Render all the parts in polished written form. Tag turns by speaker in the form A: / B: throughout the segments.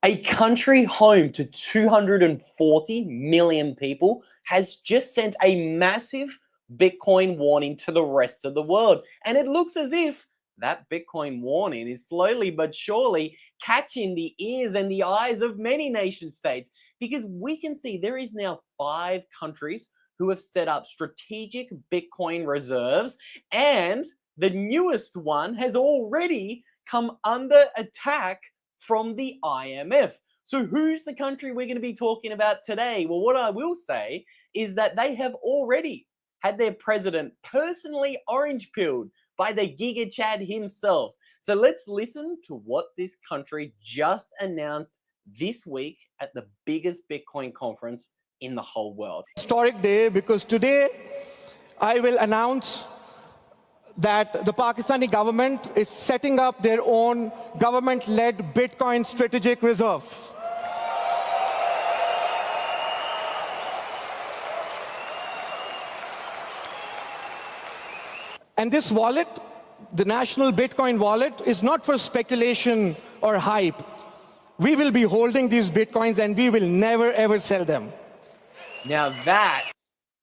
A: A country home to 240 million people has just sent a massive Bitcoin warning to the rest of the world. And it looks as if that Bitcoin warning is slowly but surely catching the ears and the eyes of many nation states, because we can see there is now 5 countries who have set up strategic Bitcoin reserves, and the newest one has already come under attack from the IMF. So who's the country we're going to be talking about today? Well, what I will say is that they have already had their president personally orange-pilled by the Giga Chad himself. So let's listen to what this country just announced this week at the biggest Bitcoin conference in the whole world.
B: Historic day, because today I will announce that the Pakistani government is setting up their own government-led Bitcoin strategic reserve. And this wallet, the national Bitcoin wallet, is not for speculation or hype. We will be holding these Bitcoins and we will never ever sell them.
A: Now that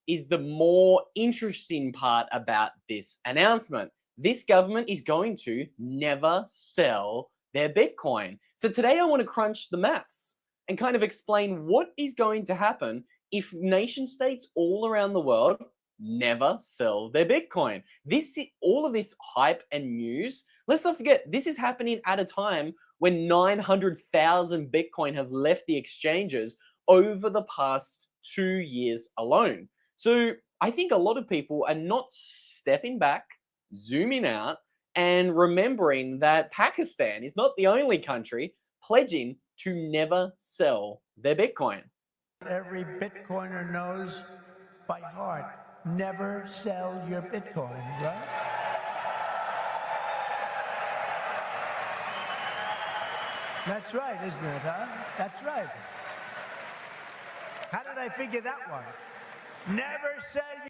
A: is the more interesting part about this announcement. This government is going to never sell their Bitcoin. So today I want to crunch the maths and kind of explain what is going to happen if nation states all around the world never sell their Bitcoin. All of this hype and news, let's not forget, this is happening at a time when 900,000 Bitcoin have left the exchanges over the past 2 years alone. So I think a lot of people are not stepping back, zooming out, and remembering that Pakistan is not the only country pledging to never sell their Bitcoin.
C: Every Bitcoiner knows by heart, never sell your Bitcoin, right? That's right, isn't it, huh? That's right. How did I figure that one? Never sell your...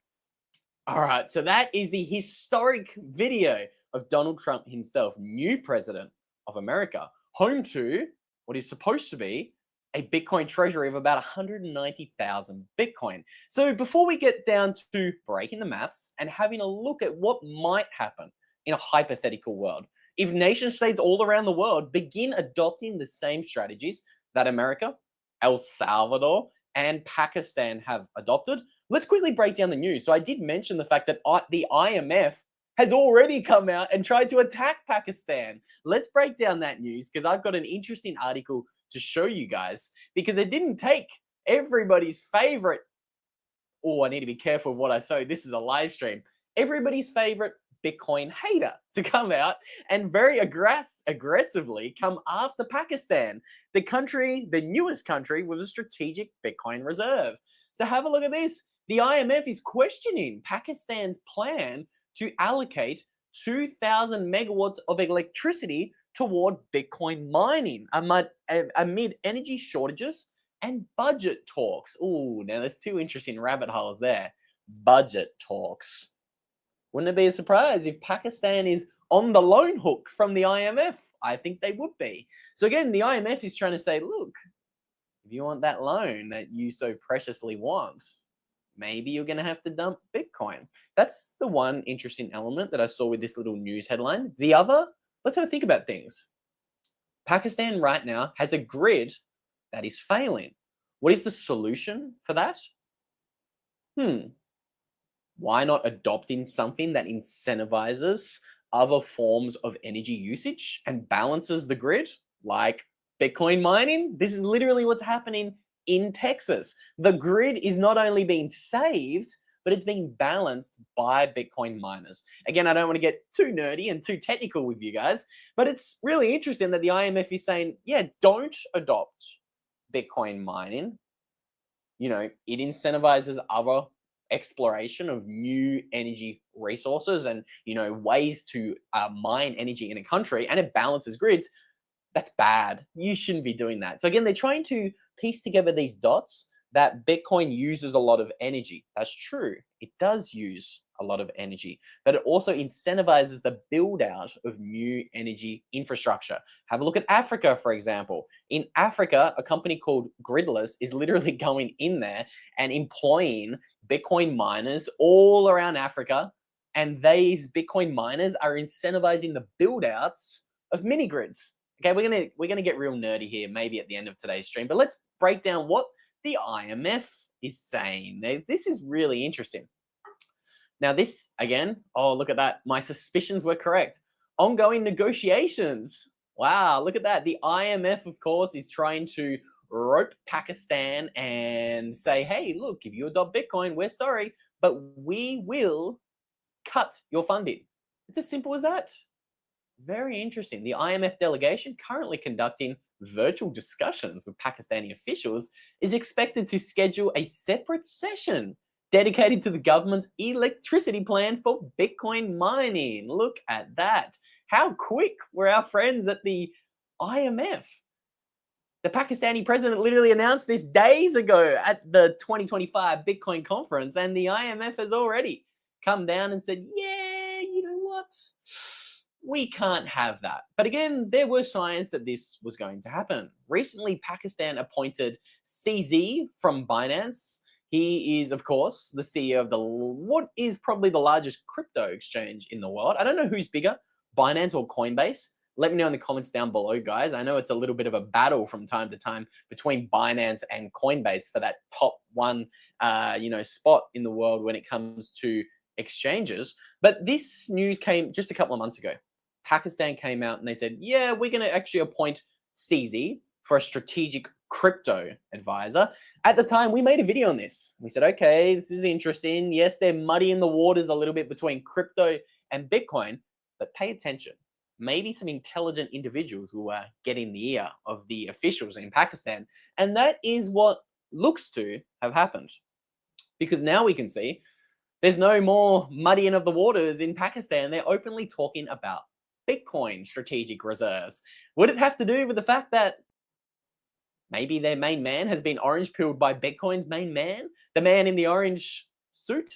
A: All right, so that is the historic video of Donald Trump himself, new president of America, home to what is supposed to be a Bitcoin treasury of about 190,000 Bitcoin. So before we get down to breaking the maths and having a look at what might happen in a hypothetical world, if nation states all around the world begin adopting the same strategies that America, El Salvador, and Pakistan have adopted, let's quickly break down the news. So I did mention the fact that the IMF has already come out and tried to attack Pakistan. Let's break down that news because I've got an interesting article to show you guys, because it didn't take everybody's favorite, oh, I need to be careful of what I say, this is a live stream, everybody's favorite Bitcoin hater to come out and very aggressively come after Pakistan, the country, the newest country with a strategic Bitcoin reserve. So have a look at this. The IMF is questioning Pakistan's plan to allocate 2,000 megawatts of electricity toward Bitcoin mining amid energy shortages and budget talks. Ooh, now there's 2 interesting rabbit holes there. Budget talks. Wouldn't it be a surprise if Pakistan is on the loan hook from the IMF? I think they would be. So again, the IMF is trying to say, look, if you want that loan that you so preciously want, maybe you're going to have to dump Bitcoin. That's the one interesting element that I saw with this little news headline. The other, let's have a think about things. Pakistan right now has a grid that is failing. What is the solution for that? Why not adopting something that incentivizes other forms of energy usage and balances the grid, like Bitcoin mining? This is literally what's happening in Texas. The grid is not only being saved, but it's being balanced by Bitcoin miners. Again, I don't want to get too nerdy and too technical with you guys, but it's really interesting that the IMF is saying, yeah, don't adopt Bitcoin mining. You know, it incentivizes other exploration of new energy resources and, you know, ways to mine energy in a country, and it balances grids. That's bad. You shouldn't be doing that. So again, they're trying to piece together these dots that Bitcoin uses a lot of energy. That's true. It does use a lot of energy, but it also incentivizes the build out of new energy infrastructure. Have a look at Africa, for example. In Africa, a company called Gridless is literally going in there and employing Bitcoin miners all around Africa. And these Bitcoin miners are incentivizing the build outs of mini grids. Okay, we're gonna get real nerdy here, maybe at the end of today's stream, but let's break down what the IMF is saying. Now, this is really interesting. Now, this again, oh, look at that. My suspicions were correct. Ongoing negotiations. Wow, look at that. The IMF, of course, is trying to rope Pakistan and say, hey, look, if you adopt Bitcoin, we're sorry, but we will cut your funding. It's as simple as that. Very interesting. The IMF delegation, currently conducting virtual discussions with Pakistani officials, is expected to schedule a separate session dedicated to the government's electricity plan for Bitcoin mining. Look at that. How quick were our friends at the IMF? The Pakistani president literally announced this days ago at the 2025 Bitcoin conference, and the IMF has already come down and said, yeah, you know what? We can't have that. But again, there were signs that this was going to happen. Recently, Pakistan appointed CZ from Binance. He is, of course, the CEO of what is probably the largest crypto exchange in the world. I don't know who's bigger, Binance or Coinbase. Let me know in the comments down below, guys. I know it's a little bit of a battle from time to time between Binance and Coinbase for that top one, spot in the world when it comes to exchanges. But this news came just a couple of months ago. Pakistan came out and they said, yeah, we're going to actually appoint CZ for a strategic crypto advisor. At the time, we made a video on this. We said, okay, this is interesting. Yes, they're muddying the waters a little bit between crypto and Bitcoin, but pay attention. Maybe some intelligent individuals will get in the ear of the officials in Pakistan. And that is what looks to have happened. Because now we can see there's no more muddying of the waters in Pakistan. They're openly talking about Bitcoin strategic reserves. Would it have to do with the fact that maybe their main man has been orange pilled by Bitcoin's main man? The man in the orange suit?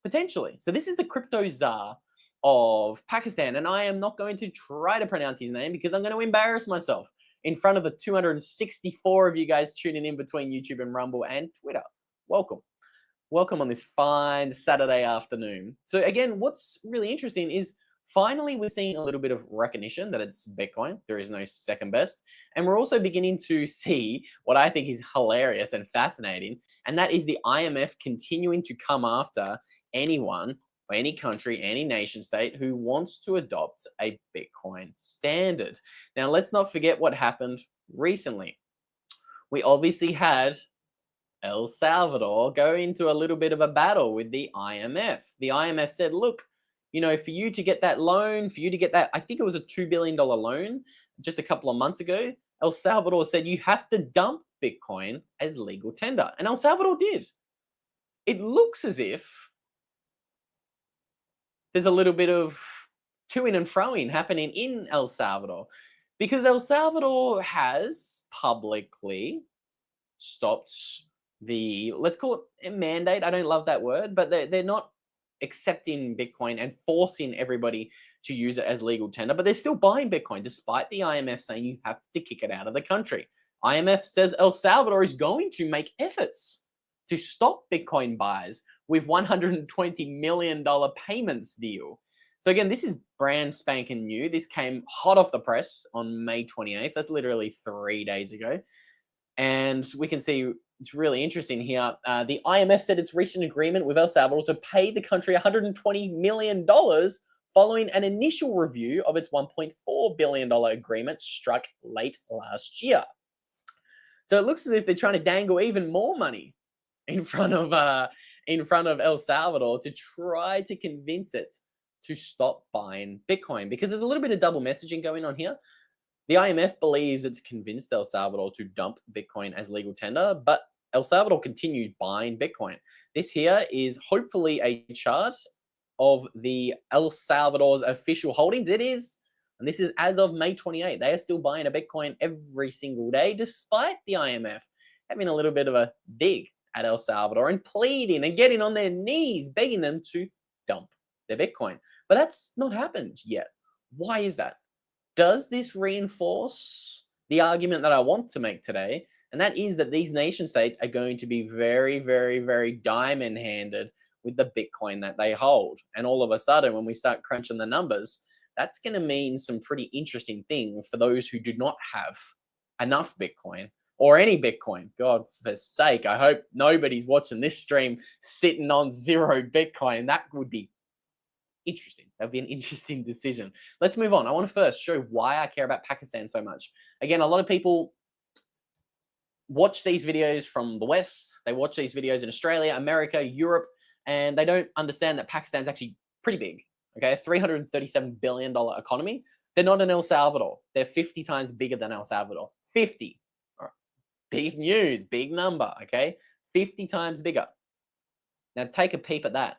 A: Potentially. So this is the crypto czar of Pakistan. And I am not going to try to pronounce his name because I'm going to embarrass myself in front of the 264 of you guys tuning in between YouTube and Rumble and Twitter. Welcome. Welcome on this fine Saturday afternoon. So again, what's really interesting is finally we're seeing a little bit of recognition that it's Bitcoin. There is no second best. And we're also beginning to see what I think is hilarious and fascinating, and that is the IMF continuing to come after anyone or any country, any nation state who wants to adopt a Bitcoin standard. Now, let's not forget what happened recently. We obviously had El Salvador go into a little bit of a battle with the IMF. The IMF said, look, for you to get that loan, for you to get that, I think it was a $2 billion loan just a couple of months ago, El Salvador said you have to dump Bitcoin as legal tender. And El Salvador did. It looks as if there's a little bit of to-ing and fro-ing happening in El Salvador because El Salvador has publicly stopped the, let's call it a mandate. I don't love that word, but they're not accepting Bitcoin and forcing everybody to use it as legal tender, but they're still buying Bitcoin despite the IMF saying you have to kick it out of the country. IMF says El Salvador is going to make efforts to stop Bitcoin buys with $120 million payments deal. So again, this is brand spanking new. This came hot off the press on May 28th. That's literally 3 days ago. And we can see it's really interesting here. The IMF said it's reached an agreement with El Salvador to pay the country $120 million following an initial review of its $1.4 billion agreement struck late last year. So it looks as if they're trying to dangle even more money in front of El Salvador to try to convince it to stop buying Bitcoin, because there's a little bit of double messaging going on here. The IMF believes it's convinced El Salvador to dump Bitcoin as legal tender, but El Salvador continues buying Bitcoin. This here is hopefully a chart of the El Salvador's official holdings. It is, and this is as of May 28th. They are still buying a Bitcoin every single day, despite the IMF having a little bit of a dig at El Salvador and pleading and getting on their knees, begging them to dump their Bitcoin. But that's not happened yet. Why is that? Does this reinforce the argument that I want to make today? And that is that these nation states are going to be very, very, very diamond-handed with the Bitcoin that they hold. And all of a sudden, when we start crunching the numbers, that's going to mean some pretty interesting things for those who do not have enough Bitcoin or any Bitcoin. God for sake, I hope nobody's watching this stream sitting on 0 Bitcoin. That would be interesting. That would be an interesting decision. Let's move on. I want to first show why I care about Pakistan so much. Again, a lot of people watch these videos from the West. They watch these videos in Australia, America, Europe, and they don't understand that Pakistan's actually pretty big. Okay, $337 billion economy. They're not in El Salvador. They're 50 times bigger than El Salvador. 50. All right. Big news, big number, okay? 50 times bigger. Now take a peep at that.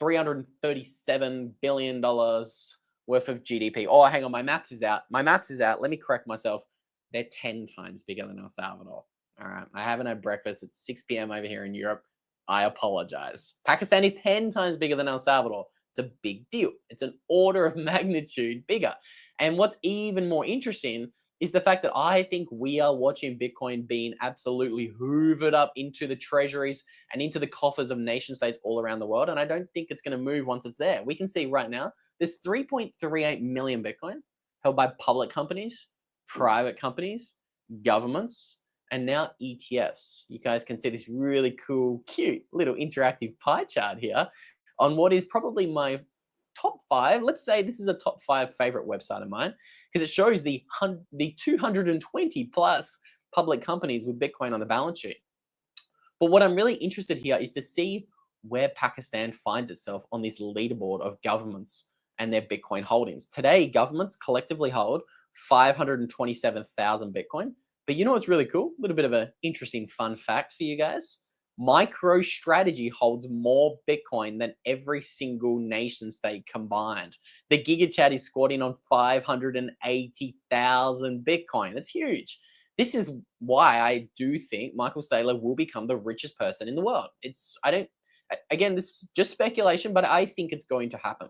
A: $337 billion worth of GDP. Oh, hang on, my maths is out. My maths is out. Let me correct myself. They're 10 times bigger than El Salvador. All right, I haven't had breakfast. It's 6 p.m. over here in Europe. I apologize. Pakistan is 10 times bigger than El Salvador. It's a big deal. It's an order of magnitude bigger. And what's even more interesting is the fact that I think we are watching Bitcoin being absolutely hoovered up into the treasuries and into the coffers of nation states all around the world. And I don't think it's going to move once it's there. We can see right now, there's 3.38 million Bitcoin held by public companies, private companies, governments, and now ETFs. You guys can see this really cool, cute little interactive pie chart here on what is probably my top 5. Let's say this is a top 5 favorite website of mine because it shows the 220 plus public companies with Bitcoin on the balance sheet. But what I'm really interested here is to see where Pakistan finds itself on this leaderboard of governments and their Bitcoin holdings. Today, governments collectively hold 527,000 Bitcoin. But you know what's really cool? A little bit of an interesting fun fact for you guys. MicroStrategy holds more Bitcoin than every single nation state combined. The GigaChat is squatting on 580,000 Bitcoin. That's huge. This is why I do think Michael Saylor will become the richest person in the world. Again, this is just speculation, but I think it's going to happen.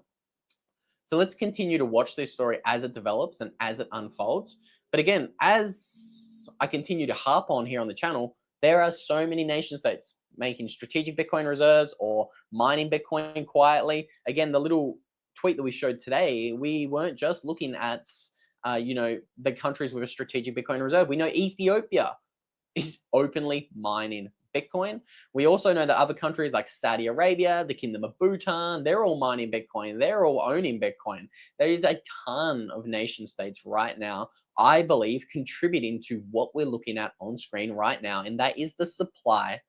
A: So let's continue to watch this story as it develops and as it unfolds. But again, as I continue to harp on here on the channel, there are so many nation states making strategic Bitcoin reserves or mining Bitcoin quietly. Again, the little tweet that we showed today, we weren't just looking at, the countries with a strategic Bitcoin reserve. We know Ethiopia is openly mining Bitcoin. We also know that other countries like Saudi Arabia, the Kingdom of Bhutan, they're all mining Bitcoin. They're all owning Bitcoin. There is a ton of nation states right now, I believe, contributing to what we're looking at on screen right now, and that is the supply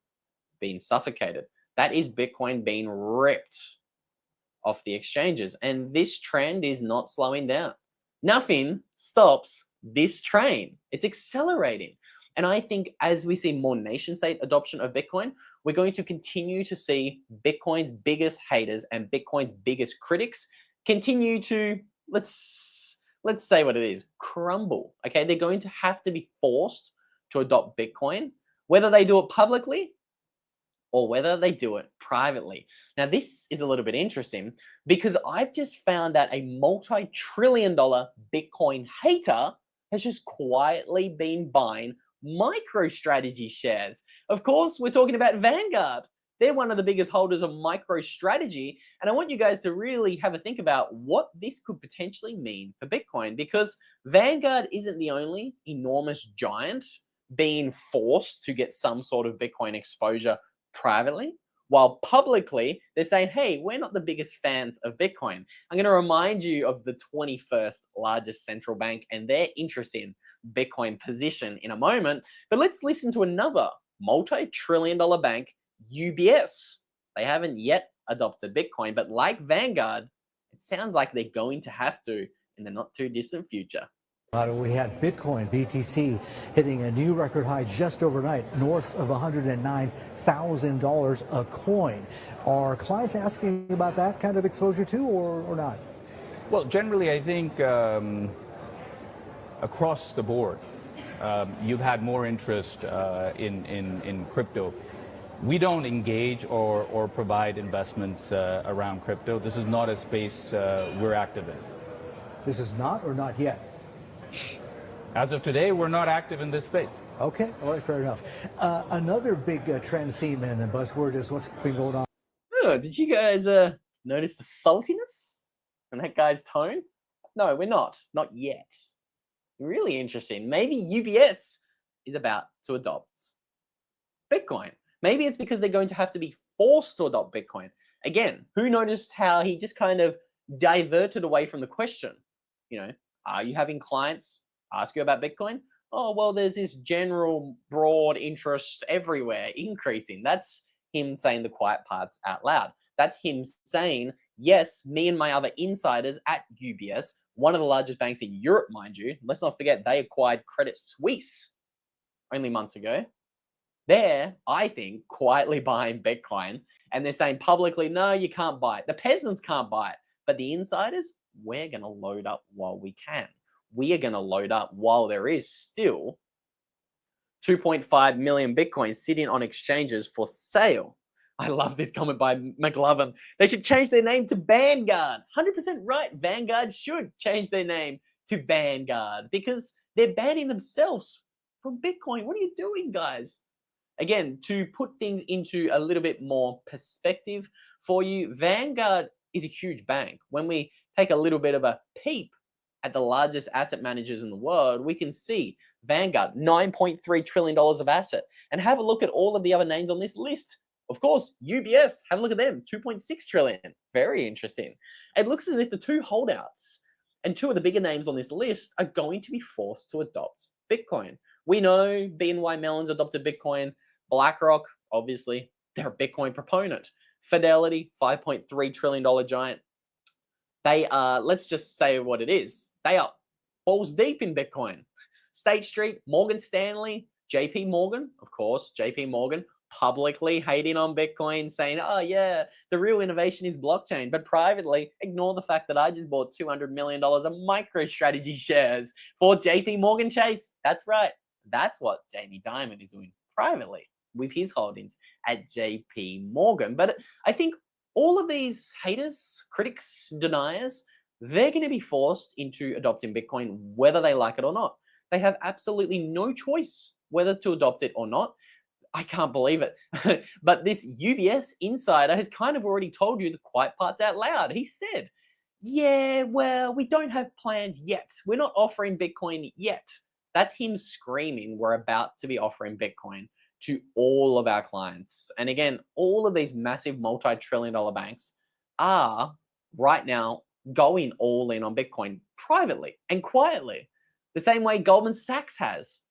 A: being suffocated. That is Bitcoin being ripped off the exchanges, and this trend is not slowing down. Nothing stops this train. It's accelerating. And I think as we see more nation state adoption of Bitcoin, we're going to continue to see Bitcoin's biggest haters and Bitcoin's biggest critics continue to, let's say what it is, crumble. Okay, they're going to have to be forced to adopt Bitcoin, whether they do it publicly or whether they do it privately. Now, this is a little bit interesting because I've just found out a multi-trillion-dollar Bitcoin hater has just quietly been buying MicroStrategy shares. Of course, we're talking about Vanguard. They're one of the biggest holders of MicroStrategy. And I want you guys to really have a think about what this could potentially mean for Bitcoin, because Vanguard isn't the only enormous giant being forced to get some sort of Bitcoin exposure privately, while publicly they're saying, hey, we're not the biggest fans of Bitcoin. I'm going to remind you of the 21st largest central bank and their interest in Bitcoin position in a moment. But let's listen to another multi-trillion-dollar bank, UBS. They haven't yet adopted Bitcoin, but like Vanguard, it sounds like they're going to have to in the not too distant future.
D: We had Bitcoin, BTC, hitting a new record high just overnight, north of $109,000 a coin. Are clients asking about that kind of exposure too, or not?
E: Well, generally, I think across the board, you've had more interest in crypto We don't engage or provide investments around crypto. This is not a space we're active in.
D: This is not or not yet?
E: As of today, we're not active in this space.
D: Okay, all right, fair enough. Another big trend theme and buzzword is what's been going on.
A: Oh, did you guys notice the saltiness in that guy's tone? No, we're not yet. Really interesting. Maybe UBS is about to adopt Bitcoin. Maybe it's because they're going to have to be forced to adopt Bitcoin. Again, who noticed how he just kind of diverted away from the question? You know, are you having clients ask you about Bitcoin? Oh, well, there's this general broad interest everywhere increasing. That's him saying the quiet parts out loud. That's him saying, yes, me and my other insiders at UBS, one of the largest banks in Europe, mind you. Let's not forget they acquired Credit Suisse only months ago. They're, I think, quietly buying Bitcoin, and they're saying publicly, no, you can't buy it. The peasants can't buy it, but the insiders, we're going to load up while we can. We are going to load up while there is still 2.5 million Bitcoin sitting on exchanges for sale. I love this comment by McLovin. They should change their name to Vanguard. 100% right. Vanguard should change their name to Vanguard because they're banning themselves from Bitcoin. What are you doing, guys? Again, to put things into a little bit more perspective for you, Vanguard is a huge bank. When we take a little bit of a peep at the largest asset managers in the world, we can see Vanguard, $9.3 trillion of asset. And have a look at all of the other names on this list. Of course, UBS, have a look at them, 2.6 trillion. Very interesting. It looks as if the two holdouts and two of the bigger names on this list are going to be forced to adopt Bitcoin. We know BNY Mellon's adopted Bitcoin. BlackRock, obviously, they're a Bitcoin proponent. Fidelity, $5.3 trillion giant. They are, let's just say what it is. They are balls deep in Bitcoin. State Street, Morgan Stanley, JP Morgan, of course, JP Morgan, publicly hating on Bitcoin, saying, oh yeah, the real innovation is blockchain. But privately, ignore the fact that I just bought $200 million of MicroStrategy shares for JP Morgan Chase. That's right. That's what Jamie Dimon is doing privately with his holdings at JP Morgan. But I think all of these haters, critics, deniers, they're going to be forced into adopting Bitcoin whether they like it or not. They have absolutely no choice whether to adopt it or not. I can't believe it. But this UBS insider has kind of already told you the quiet parts out loud. He said, yeah, well, we don't have plans yet. We're not offering Bitcoin yet. That's him screaming, we're about to be offering Bitcoin to all of our clients. And again, all of these massive multi-trillion-dollar banks are right now going all in on Bitcoin privately and quietly, the same way Goldman Sachs has.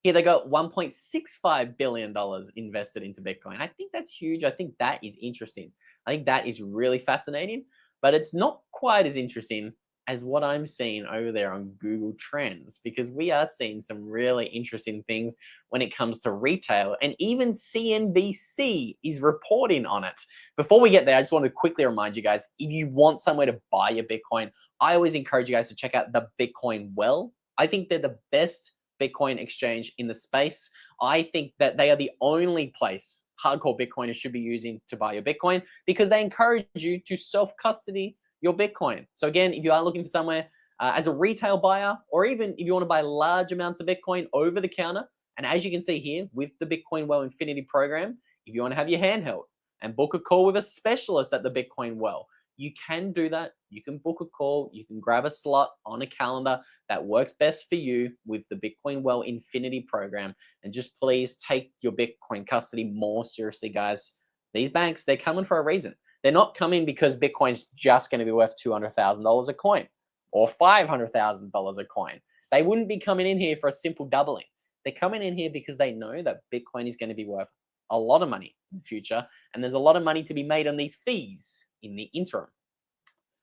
A: Here they got $1.65 billion invested into Bitcoin. I think that's huge. I think that is interesting. I think that is really fascinating, but it's not quite as interesting as what I'm seeing over there on Google Trends, because we are seeing some really interesting things when it comes to retail, and even CNBC is reporting on it. Before we get there, I just want to quickly remind you guys, if you want somewhere to buy your Bitcoin, I always encourage you guys to check out the Bitcoin Well. I think they're the best Bitcoin exchange in the space. I think that they are the only place hardcore Bitcoiners should be using to buy your Bitcoin, because they encourage you to self-custody your Bitcoin. So again, if you are looking for somewhere as a retail buyer, or even if you want to buy large amounts of Bitcoin over the counter, and as you can see here with the Bitcoin Well Infinity program, if you want to have your hand held and book a call with a specialist at the Bitcoin Well, you can do that. You can book a call. You can grab a slot on a calendar that works best for you with the Bitcoin Well Infinity program. And just please take your Bitcoin custody more seriously, guys. These banks, they're coming for a reason. They're not coming because Bitcoin's just going to be worth $200,000 a coin or $500,000 a coin. They wouldn't be coming in here for a simple doubling. They're coming in here because they know that Bitcoin is going to be worth a lot of money in the future, and there's a lot of money to be made on these fees in the interim.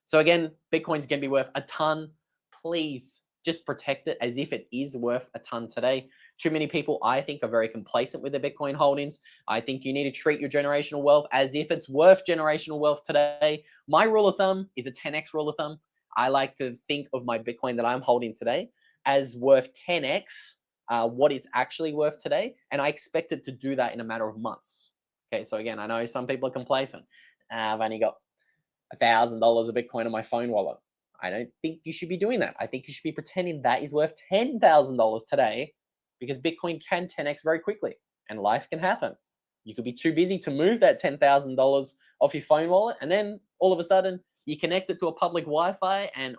A: So again, Bitcoin's going to be worth a ton. Please just protect it as if it is worth a ton today. Too many people, I think, are very complacent with their Bitcoin holdings. I think you need to treat your generational wealth as if it's worth generational wealth today. My rule of thumb is a 10x rule of thumb. I like to think of my Bitcoin that I'm holding today as worth 10x what it's actually worth today. And I expect it to do that in a matter of months. Okay, so again, I know some people are complacent. I've only got $1,000 of Bitcoin in my phone wallet. I don't think you should be doing that. I think you should be pretending that is worth $10,000 today, because Bitcoin can 10x very quickly and life can happen. You could be too busy to move that $10,000 off your phone wallet, and then all of a sudden you connect it to a public Wi-Fi, and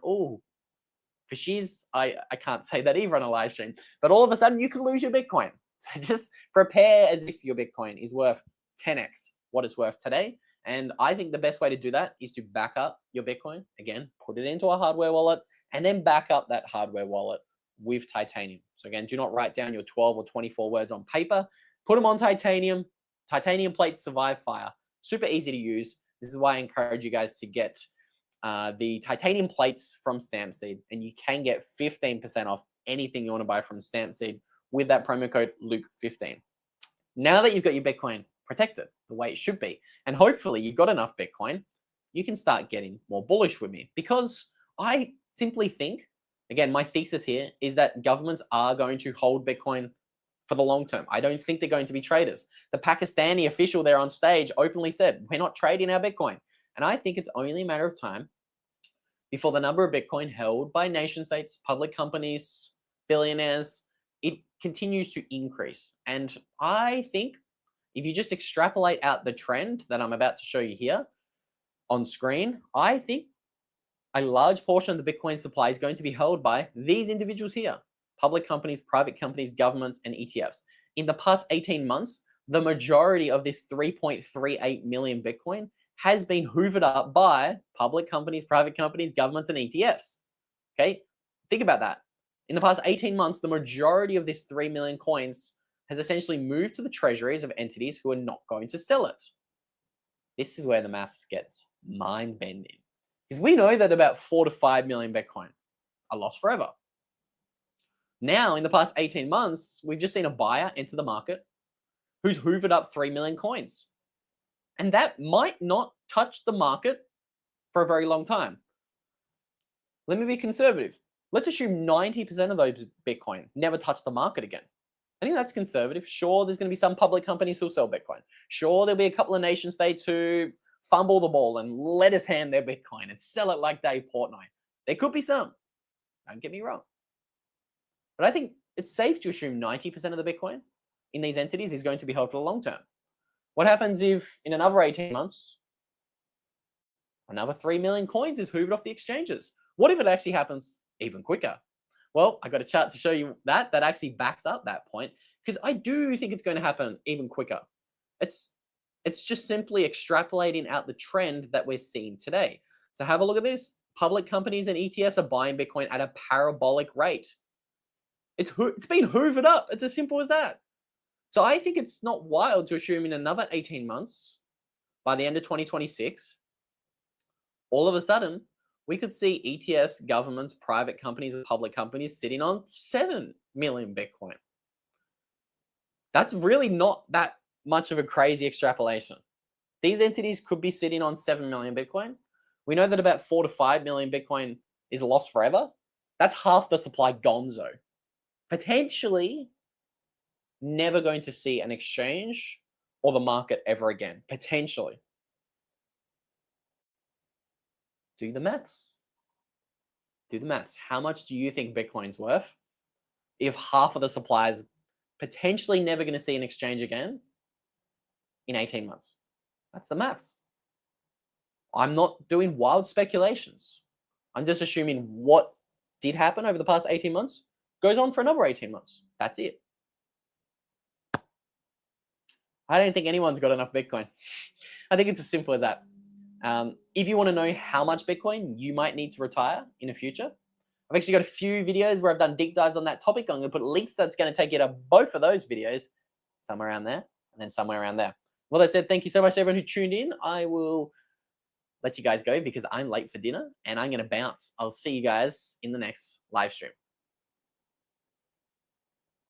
A: I can't say that either on a live stream, but all of a sudden you could lose your Bitcoin. So just prepare as if your Bitcoin is worth 10x what it's worth today. And I think the best way to do that is to back up your Bitcoin. Again, put it into a hardware wallet and then back up that hardware wallet with titanium. So again, do not write down your 12 or 24 words on paper. Put them on titanium. Titanium plates survive fire. Super easy to use. This is why I encourage you guys to get the titanium plates from Stampseed, and you can get 15% off anything you want to buy from Stampseed with that promo code Luke15. Now that you've got your Bitcoin protected the way it should be, and hopefully you've got enough Bitcoin, you can start getting more bullish with me, because I simply think, again, my thesis here is that governments are going to hold Bitcoin for the long term. I don't think they're going to be traders. The Pakistani official there on stage openly said, we're not trading our Bitcoin. And I think it's only a matter of time before the number of Bitcoin held by nation states, public companies, billionaires, it continues to increase. And I think if you just extrapolate out the trend that I'm about to show you here on screen, I think a large portion of the Bitcoin supply is going to be held by these individuals here: public companies, private companies, governments, and ETFs. In the past 18 months, the majority of this 3.38 million Bitcoin has been hoovered up by public companies, private companies, governments, and ETFs. Okay, think about that. In the past 18 months, the majority of this 3 million coins has essentially moved to the treasuries of entities who are not going to sell it. This is where the maths gets mind-bending, because we know that about 4 to 5 million Bitcoin are lost forever. Now, in the past 18 months, we've just seen a buyer enter the market who's hoovered up 3 million coins. And that might not touch the market for a very long time. Let me be conservative. Let's assume 90% of those Bitcoin never touch the market again. I think that's conservative. Sure, there's going to be some public companies who'll sell Bitcoin. Sure, there'll be a couple of nation states who fumble the ball and let us hand their Bitcoin and sell it like Dave Portnoy. There could be some. Don't get me wrong. But I think it's safe to assume 90% of the Bitcoin in these entities is going to be held for the long term. What happens if in another 18 months, another 3 million coins is hoovered off the exchanges? What if it actually happens even quicker? Well, I got a chart to show you that actually backs up that point, because I do think it's going to happen even quicker. It's just simply extrapolating out the trend that we're seeing today. So have a look at this. Public companies and ETFs are buying Bitcoin at a parabolic rate. It's been hoovered up. It's as simple as that. So I think it's not wild to assume in another 18 months, by the end of 2026, all of a sudden, we could see ETFs, governments, private companies, and public companies sitting on 7 million Bitcoin. That's really not that much of a crazy extrapolation. These entities could be sitting on 7 million Bitcoin. We know that about 4 to 5 million Bitcoin is lost forever. That's half the supply gonzo. Potentially never going to see an exchange or the market ever again. Potentially. Do the maths. Do the maths. How much do you think Bitcoin's worth if half of the supply is potentially never going to see an exchange again in 18 months? That's the maths. I'm not doing wild speculations. I'm just assuming what did happen over the past 18 months goes on for another 18 months. That's it. I don't think anyone's got enough Bitcoin. I think it's as simple as that. If you want to know how much Bitcoin you might need to retire in the future, I've actually got a few videos where I've done deep dives on that topic. I'm going to put links that's going to take you to both of those videos, somewhere around there and then somewhere around there. Well, that said, thank you so much to everyone who tuned in. I will let you guys go because I'm late for dinner and I'm going to bounce. I'll see you guys in the next live stream.